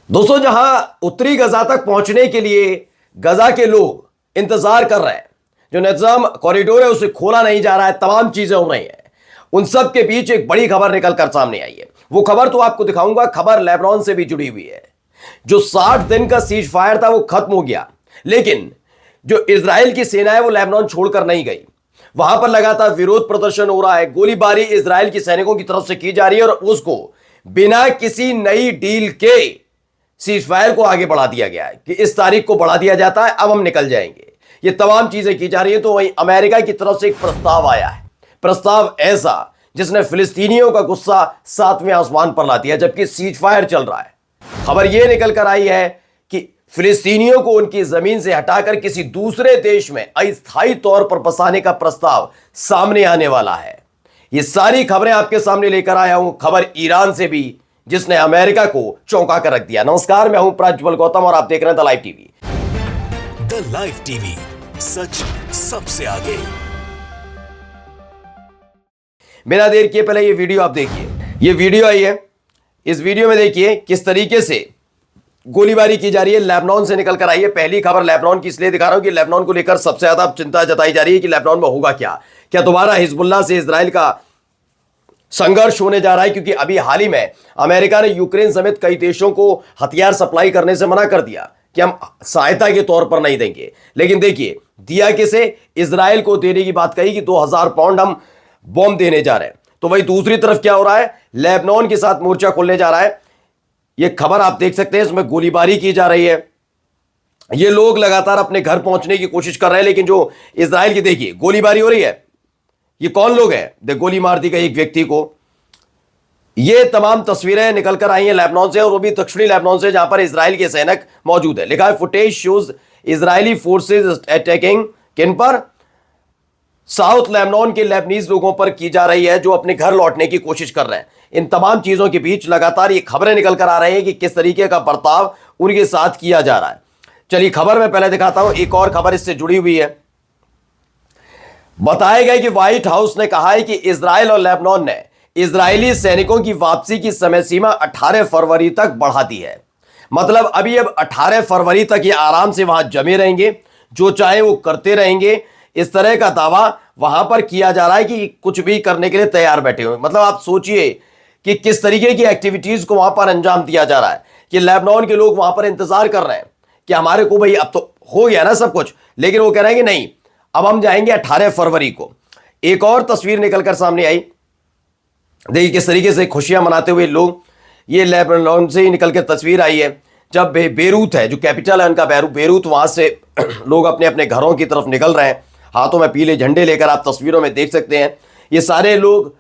दोस्तों, जहां उत्तरी गजा तक पहुंचने के लिए गजा के लोग इंतजार कर रहे हैं, जो निजाम कॉरिडोर है उसे खोला नहीं जा रहा है, तमाम चीजें हो रही हैं, उन सब के बीच एक बड़ी खबर निकलकर सामने आई है। वो खबर तो आपको दिखाऊंगा, खबर लेबनान से भी जुड़ी हुई है। जो 60 दिन का सीज फायर था वो खत्म हो गया, लेकिन जो इजराइल की सेना है वो लेबनान छोड़कर नहीं गई। वहां पर लगातार विरोध प्रदर्शन हो रहा है, गोलीबारी इजराइल के सैनिकों की तरफ से की जा रही है और उसको बिना किसी नई डील के सीज फायर को आगे बढ़ा दिया गया है कि इस तारीख को बढ़ा दिया जाता है, अब हम निकल जाएंगे। ये तमाम चीजें की जा रही है। तो वहीं अमेरिका की तरफ से एक प्रस्ताव आया है, प्रस्ताव ऐसा जिसने फिलिस्तीनियों का गुस्सा 7वें आसमान पर ला दिया, जबकि सीज फायर चल रहा है। खबर यह निकल कर आई है कि फिलिस्तीनियों को उनकी जमीन से हटाकर किसी दूसरे देश में अस्थायी तौर पर बसाने का प्रस्ताव सामने आने वाला है। ये सारी खबरें आपके सामने लेकर आया हूं, खबर ईरान से भी, जिसने अमेरिका को चौंका कर रख दिया। नमस्कार, मैं हूं प्रज्वल गौतम और आप देख रहे हैं the live TV. The live TV, सच सबसे आगे। बिना देर किए पहले ये वीडियो आप देखिए। ये वीडियो आई है, इस वीडियो में देखिए किस तरीके से गोलीबारी की जा रही है। लेबनान से निकल कर आई है। पहली खबर लेबनान की इसलिए दिखा रहा हूं कि लेबनान को लेकर सबसे ज्यादा चिंता जताई जा रही है कि लेबनान में होगा क्या, क्या दोबारा हिजबुल्लाह से इजराइल का संघर्ष होने जा रहा है। क्योंकि अभी हाल ही में अमेरिका ने यूक्रेन समेत कई देशों को हथियार सप्लाई करने से मना कर दिया कि हम सहायता के तौर पर नहीं देंगे। लेकिन देखिए दिया किसे, इजराइल को देने की बात कही कि 2000 पाउंड हम बॉम्ब देने जा रहे हैं। तो वही दूसरी तरफ क्या हो रहा है, लेबनान के साथ मोर्चा खोलने जा रहा है। यह खबर आप देख सकते हैं, इसमें गोलीबारी की जा रही है। ये लोग लगातार अपने घर पहुंचने की कोशिश कर रहे हैं, लेकिन जो इजराइल की देखिए गोलीबारी हो रही है। ये कौन लोग हैं, देख गोली मार दी गई एक व्यक्ति को। ये तमाम तस्वीरें निकलकर आई हैं लेबनान से, और वो भी दक्षिणी लेबनान से, जहां पर इजराइल के सैनिक मौजूद है। लिखा है footage shows Israeli forces attacking किन पर, साउथ लेबनान के लेबनीज लोगों पर की जा रही है जो अपने घर लौटने की कोशिश कर रहे हैं। इन तमाम चीजों के बीच लगातार ये खबरें निकलकर आ रही हैं कि किस तरीके का बर्ताव उनके साथ किया जा रहा है। चलिए खबर में पहले दिखाता हूं, एक और खबर इससे जुड़ी हुई है। बताया गया कि व्हाइट हाउस ने कहा है कि इजराइल और लेबनान ने इजरायली सैनिकों की वापसी की समय सीमा 18 फरवरी तक बढ़ा दी है। मतलब अभी अब 18 फरवरी तक ये आराम से वहां जमे रहेंगे, जो चाहे वो करते रहेंगे। इस तरह का दावा वहां पर किया जा रहा है कि कुछ भी करने के लिए तैयार बैठे हुए। मतलब आप सोचिए कि किस तरीके की एक्टिविटीज को वहां पर अंजाम दिया जा रहा है कि लेबनान के लोग वहां पर इंतजार कर रहे हैं कि हमारे को भाई अब तो हो गया ना सब कुछ, लेकिन वो कह रहे हैं कि नहीं, अब हम जाएंगे 18 फरवरी को। एक और तस्वीर निकलकर सामने आई, देखिए किस तरीके से खुशियां मनाते हुए लोग। ये लेबनान से ही निकल के तस्वीर आई है, जब बेरूत है जो कैपिटल है उनका, बेरूत, वहां से लोग अपने अपने घरों की तरफ निकल रहे हैं, हाथों में पीले झंडे लेकर। आप तस्वीरों में देख सकते हैं ये सारे लोग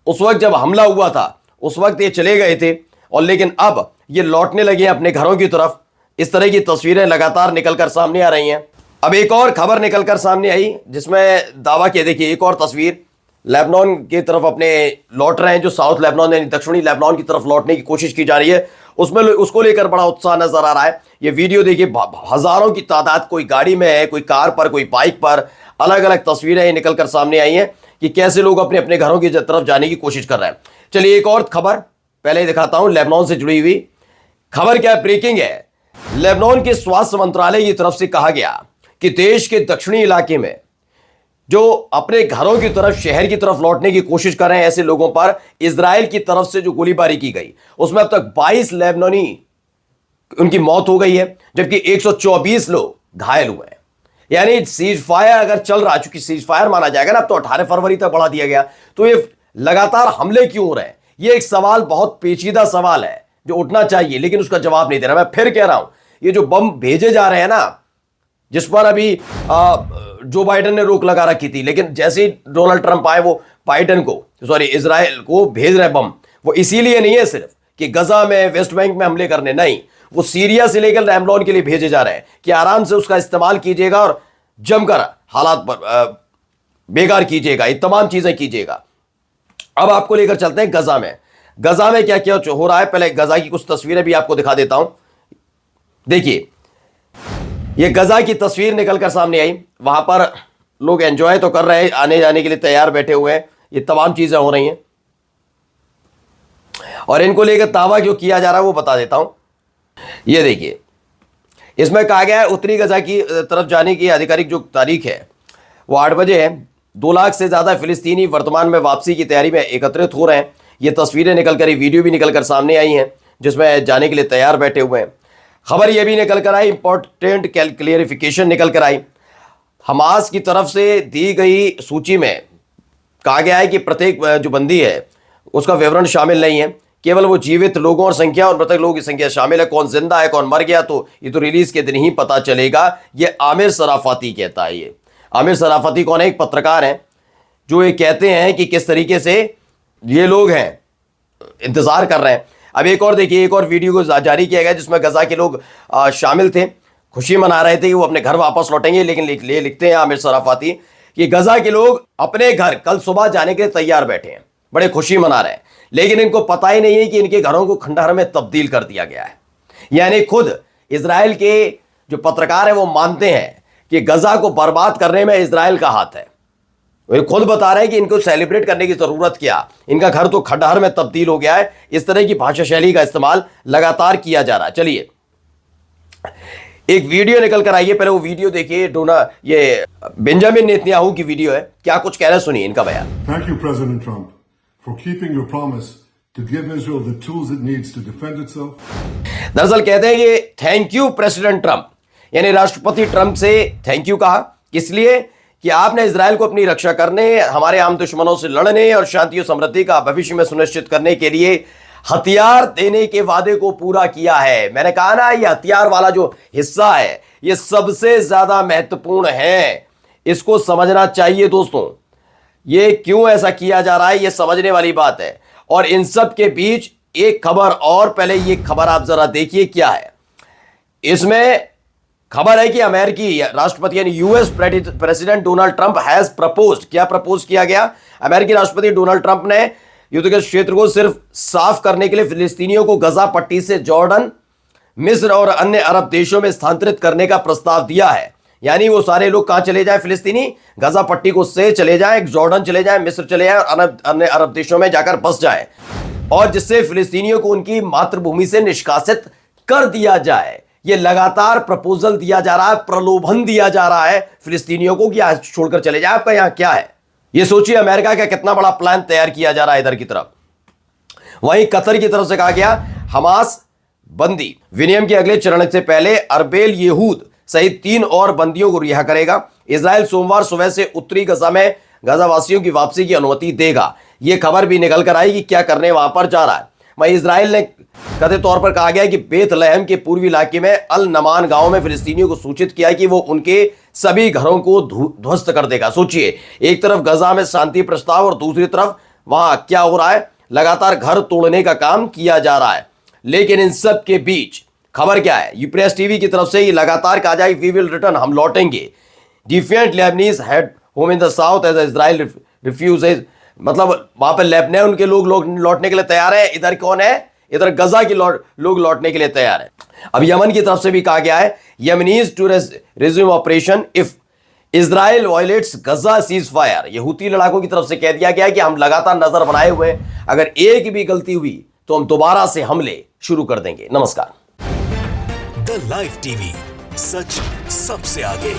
उस वक्त जब हमला हुआ था उस वक्त ये चले गए थे, और लेकिन अब ये लौटने लगे हैं अपने घरों की तरफ। इस तरह की तस्वीरें लगातार निकलकर सामने आ रही हैं। अब एक और खबर निकलकर सामने आई जिसमें दावा किया, देखिए एक और तस्वीर, लेबनान की तरफ अपने लौट रहे हैं, जो साउथ लेबनान यानी दक्षिणी लेबनान की तरफ लौटने की कोशिश की जा रही है। उसमें उसको लेकर बड़ा उत्साह नजर आ रहा है। ये वीडियो देखिए, हजारों की तादाद, कोई गाड़ी में है, कोई कार पर, कोई बाइक पर, अलग अलग तस्वीरें निकलकर सामने आई हैं कि कैसे लोग अपने अपने घरों की तरफ जाने की कोशिश कर रहे हैं। चलिए एक और खबर पहले दिखाता हूं, लेबनान से जुड़ी हुई खबर। क्या ब्रेकिंग है, लेबनान के स्वास्थ्य मंत्रालय की तरफ से कहा गया कि देश के दक्षिणी इलाके में जो अपने घरों की तरफ, शहर की तरफ लौटने की कोशिश कर रहे हैं, ऐसे लोगों पर इजराइल की तरफ से जो गोलीबारी की गई उसमें अब तक 22 लेबनानी उनकी मौत हो गई है, जबकि 124 लोग घायल हुए हैं। यानी सीज फायर अगर चल रहा है, चूंकि सीज फायर माना जाएगा ना, अब तो 18 फरवरी तक बढ़ा दिया गया, तो ये लगातार हमले क्यों हो रहे हैं? ये एक सवाल, बहुत पेचीदा सवाल है जो उठना चाहिए, लेकिन उसका जवाब नहीं दे रहा। मैं फिर कह रहा हूं, ये जो बम भेजे जा रहे हैं ना, जिस पर अभी जो बाइडेन ने रोक लगा रखी थी, लेकिन जैसे ही डोनाल्ड ट्रंप आए वो इजराइल को भेज रहे बम, वो इसीलिए नहीं है सिर्फ कि गजा में, वेस्ट बैंक में हमले करने, नहीं, वो सीरिया से लेकर लेबनान के लिए भेजे जा रहे हैं कि आराम से उसका इस्तेमाल कीजिएगा और जमकर हालात पर बेकार कीजिएगा, ये तमाम चीजें कीजिएगा। अब आपको लेकर चलते हैं गजा में। गजा में क्या क्या हो रहा है, पहले गजा की कुछ तस्वीरें भी आपको दिखा देता हूं। देखिए ये गजा की तस्वीर निकलकर सामने आई, वहां पर लोग एंजॉय तो कर रहे हैं, आने जाने के लिए तैयार बैठे हुए हैं, ये तमाम चीजें हो रही हैं। और इनको लेकर दावा जो किया जा रहा है वो बता देता हूं। ये देखिए, इसमें कहा गया है उत्तरी गजा की तरफ जाने की आधिकारिक जो तारीख है वो 8 बजे है। 2 लाख से ज्यादा फिलिस्तीनी वर्तमान में वापसी की तैयारी में एकत्रित हो रहे हैं। ये तस्वीरें निकल कर, वीडियो भी निकल कर सामने आई हैं जिसमें जाने के लिए तैयार बैठे हुए हैं। खबर यह भी निकल कर आई, इंपॉर्टेंट क्लियरिफिकेशन निकल कर आई। हमास की तरफ से दी गई सूची में कहा गया है कि प्रत्येक जो बंदी है उसका विवरण शामिल नहीं है, केवल वो जीवित लोगों और संख्या और मृतक लोगों की संख्या शामिल है। कौन जिंदा है कौन मर गया तो ये तो रिलीज के दिन ही पता चलेगा। ये आमिर सराफाती कहता है। ये आमिर सराफाती कौन है? एक पत्रकार है जो ये कहते हैं कि किस तरीके से ये लोग हैं, इंतजार कर रहे हैं। अब एक और देखिए, एक और वीडियो को जारी किया गया जिसमें गजा के लोग शामिल थे, खुशी मना रहे थे कि वो अपने घर वापस लौटेंगे। लेकिन लिखते हैं आमिर सराफाती कि गजा के लोग अपने घर कल सुबह जाने के लिए तैयार बैठे हैं, बड़े खुशी मना रहे हैं, लेकिन इनको पता ही नहीं है कि इनके घरों को खंडहर में तब्दील कर दिया गया है। यानी खुद इजराइल के जो पत्रकार है वो मानते हैं कि गजा को बर्बाद करने में इजराइल का हाथ है। वे खुद बता रहे हैं कि इनको सेलिब्रेट करने की जरूरत क्या, इनका घर तो खंडहर में तब्दील हो गया है। इस तरह की भाषा शैली का इस्तेमाल लगातार किया जा रहा है। चलिए एक वीडियो निकल कर आई है, पहले वो वीडियो देखिए। ये बेंजामिन नेतन्याहू की वीडियो है, क्या कुछ कह रहे हैं सुनिए इनका बयान। Thank you, President Trump, for keeping your promise to give Israel the tools it needs to defend itself. दरअसल कहते हैं कि थैंक यू प्रेसिडेंट ट्रंप, यानी राष्ट्रपति ट्रंप से थैंक यू कहा, इसलिए कि आपने इजराइल को अपनी रक्षा करने, हमारे आम दुश्मनों से लड़ने और शांति और समृद्धि का भविष्य में सुनिश्चित करने के लिए हथियार देने के वादे को पूरा किया है। मैंने कहा ना, ये हथियार वाला जो हिस्सा है ये सबसे ज्यादा महत्वपूर्ण है, इसको समझना चाहिए दोस्तों। ये क्यों ऐसा किया जा रहा है ये समझने वाली बात है। और इन सब के बीच एक खबर, और पहले ये खबर आप जरा देखिए क्या है। इसमें खबर है कि अमेरिकी राष्ट्रपति यानी US president Donald Trump has proposed. क्या प्रपोज किया गया? अमेरिकी राष्ट्रपति डोनाल्ड ट्रंप ने युद्ध के क्षेत्र को सिर्फ साफ करने के लिए फिलिस्तीनियों को गजा पट्टी से जॉर्डन, मिस्र और अन्य अरब देशों में स्थानांतरित करने का प्रस्ताव दिया है। यानी वो सारे लोग कहां चले जाए? फिलिस्तीनी गजा पट्टी को से चले जाए, जॉर्डन चले जाए, मिस्र चले जाए और अन्य अरब देशों में जाकर बस जाए, और जिससे फिलिस्तीनियों को उनकी मातृभूमि से निष्कासित कर दिया जाए। ये लगातार प्रपोजल दिया जा रहा है, प्रलोभन दिया जा रहा है फिलिस्तीनियों को कि आज छोड़कर चले जाए। आपका यहां क्या है? ये सोचिए अमेरिका का कितना बड़ा प्लान तैयार किया जा रहा है इधर की तरफ। वहीं कतर की तरफ से कहा गया हमास बंदी विनियम के अगले चरण से पहले अरबेल येहूद सहित 3 और बंदियों को रिहा करेगा। इजराइल सोमवार सुबह से उत्तरी गजा में गजावासियों की वापसी की अनुमति देगा। यह खबर भी निकल कर आई कि क्या करने वहां पर जा रहा है। वहीं इजराइल ने कथित तौर पर कहा गया कि बेथलेहम के पूर्वी इलाके में अल नमान गांव में फिलिस्तीनियों को सूचित किया कि वो उनके सभी घरों को ध्वस्त कर देगा। सोचिए, एक तरफ गजा में शांति प्रस्ताव और दूसरी तरफ वहां क्या हो रहा है? लगातार घर तोड़ने का काम किया जा रहा है। लेकिन इन सब के बीच खबर क्या है? यूप्रेस टीवी की तरफ से ये लगातार कहा जाए वी विल रिटर्न, हम लौटेंगे। Defiant Lebanese head home in the south as Israel refuses, मतलब वहां पर लेबनान के लोग लौटने के लिए तैयार है। इधर कौन है? इधर गजा के लोग लौटने के लिए तैयार है। अब यमन की तरफ से भी कहा गया है Yemenis to resume operation if Israel violates Gaza ceasefire. यहूदी लड़ाकों की तरफ से कह दिया गया है कि हम लगातार नजर बनाए हुए हैं, अगर एक भी गलती हुई तो हम दोबारा से हमले शुरू कर देंगे। नमस्कार। द लाइव टीवी, सच सबसे आगे।